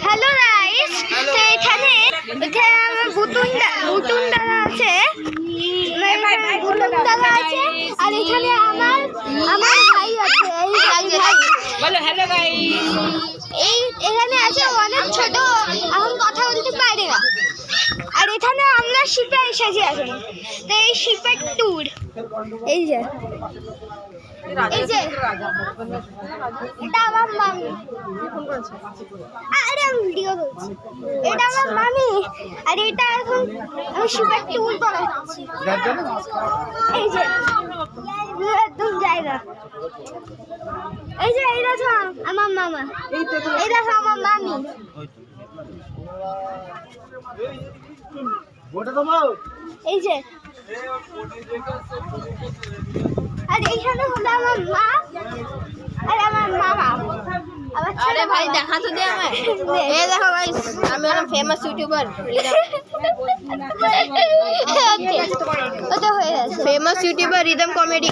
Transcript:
Hello guys, তো এখানে আমার বুতুন দাদা আছে, আর এখানে আমার ভাই আছে। বলো হ্যালো গাইস। এখানে আছে অনেক ছোট, এখন কথা বলতে পারে না। আর এখানে আমরা শিপে এসেছি এখন, তো এই শিপের ট্যুর। এই যে এটা আমার মামি। আরে আমি ভিডিও করছি। এটা আমার মামি, আর এটা এখন আমি শিপের ট্যুর করাচ্ছি। এই যে একদম জায়গা। এই যে এই দেখো আমার মামা, এই দেখো আমার মামি। এই যে আর এইখানে হলো আমার মা আর আমার মামা। আরে ভাই দেখা তো দে আমায়। এই দেখো গাইস, আমি হলাম ফেমাস ইউটিউবার। ওটা হয়ে গেছে। Famous YouTuber rhythm comedy.